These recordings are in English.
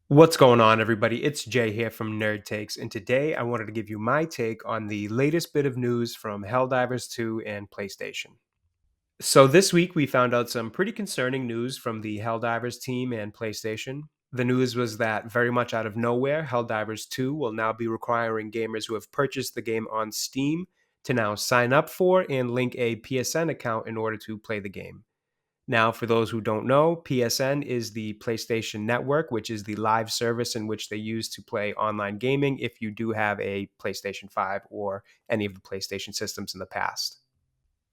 What's going on, everybody? It's Jay here from Nerd Takes, and today I wanted to give you my take on the latest bit of news from Helldivers 2 and PlayStation. So, this week we found out some pretty concerning news from the Helldivers team and PlayStation. The news was that, very much out of nowhere, Helldivers 2 will now be requiring gamers who have purchased the game on Steam to now sign up for and link a PSN account in order to play the game. Now, for those who don't know, PSN is the PlayStation Network, which is the live service in which they use to play online gaming if you do have a PlayStation 5 or any of the PlayStation systems in the past.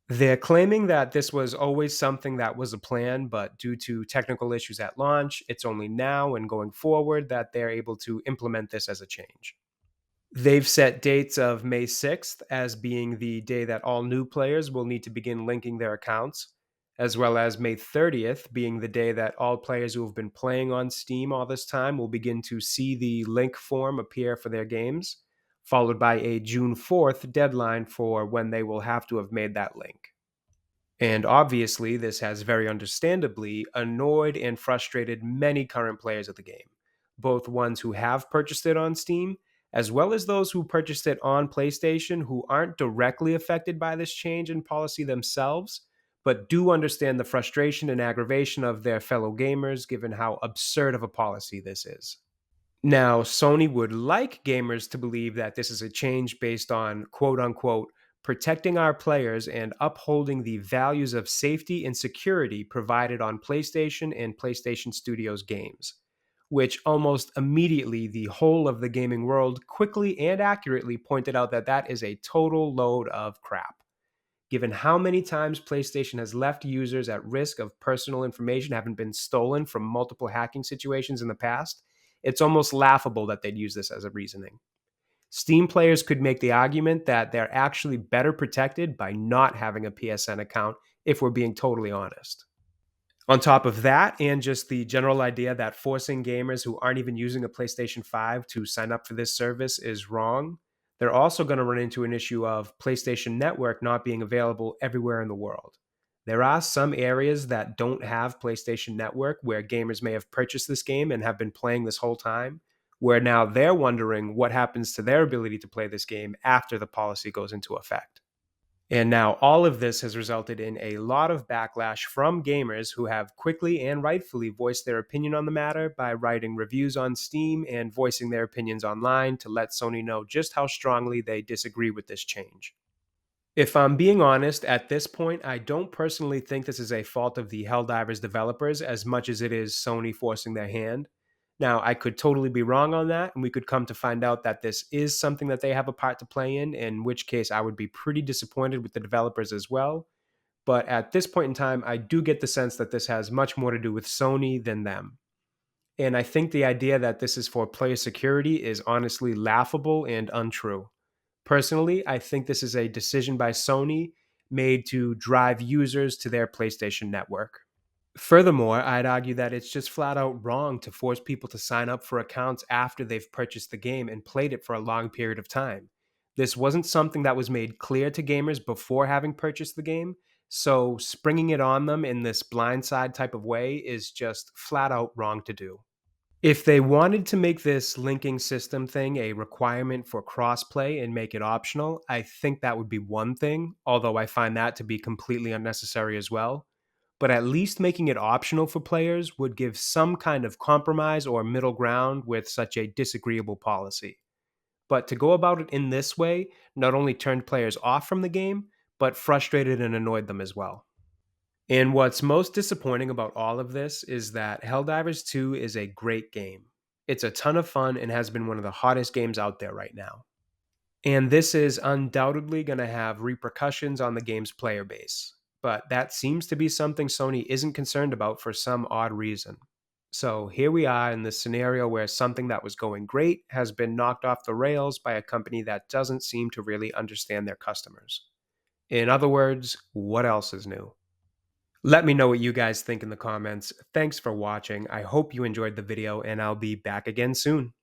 They're claiming that this was always something that was a plan, but due to technical issues at launch, it's only now and going forward that they're able to implement this as a change. They've set dates of May 6th as being the day that all new players will need to begin linking their accounts, as well as May 30th being the day that all players who have been playing on Steam all this time will begin to see the link form appear for their games, followed by a June 4th deadline for when they will have to have made that link. And obviously, this has very understandably annoyed and frustrated many current players of the game, both ones who have purchased it on Steam, as well as those who purchased it on PlayStation who aren't directly affected by this change in policy themselves, but do understand the frustration and aggravation of their fellow gamers given how absurd of a policy this is. Now, Sony would like gamers to believe that this is a change based on quote unquote protecting our players and upholding the values of safety and security provided on PlayStation and PlayStation Studios games, which almost immediately the whole of the gaming world quickly and accurately pointed out that that is a total load of crap. Given how many times PlayStation has left users at risk of personal information having been stolen from multiple hacking situations in the past, it's almost laughable that they'd use this as a reasoning. Steam players could make the argument that they're actually better protected by not having a PSN account, if we're being totally honest. On top of that, and just the general idea that forcing gamers who aren't even using a PlayStation 5 to sign up for this service is wrong, they're also going to run into an issue of PlayStation Network not being available everywhere in the world. There are some areas that don't have PlayStation Network where gamers may have purchased this game and have been playing this whole time, where now they're wondering what happens to their ability to play this game after the policy goes into effect. And now all of this has resulted in a lot of backlash from gamers who have quickly and rightfully voiced their opinion on the matter by writing reviews on Steam and voicing their opinions online to let Sony know just how strongly they disagree with this change. If I'm being honest, at this point, I don't personally think this is a fault of the Helldivers developers as much as it is Sony forcing their hand. Now, I could totally be wrong on that, and we could come to find out that this is something that they have a part to play in which case I would be pretty disappointed with the developers as well. But at this point in time, I do get the sense that this has much more to do with Sony than them. And I think the idea that this is for player security is honestly laughable and untrue. Personally, I think this is a decision by Sony made to drive users to their PlayStation network. Furthermore, I'd argue that it's just flat out wrong to force people to sign up for accounts after they've purchased the game and played it for a long period of time. This wasn't something that was made clear to gamers before having purchased the game, so springing it on them in this blindside type of way is just flat out wrong to do. If they wanted to make this linking system thing a requirement for crossplay and make it optional, I think that would be one thing, although I find that to be completely unnecessary as well. But at least making it optional for players would give some kind of compromise or middle ground with such a disagreeable policy. But to go about it in this way not only turned players off from the game, but frustrated and annoyed them as well. And what's most disappointing about all of this is that Helldivers 2 is a great game. It's a ton of fun and has been one of the hottest games out there right now. And this is undoubtedly going to have repercussions on the game's player base. But that seems to be something Sony isn't concerned about for some odd reason. So here we are in this scenario where something that was going great has been knocked off the rails by a company that doesn't seem to really understand their customers. In other words, what else is new? Let me know what you guys think in the comments. Thanks for watching. I hope you enjoyed the video, and I'll be back again soon.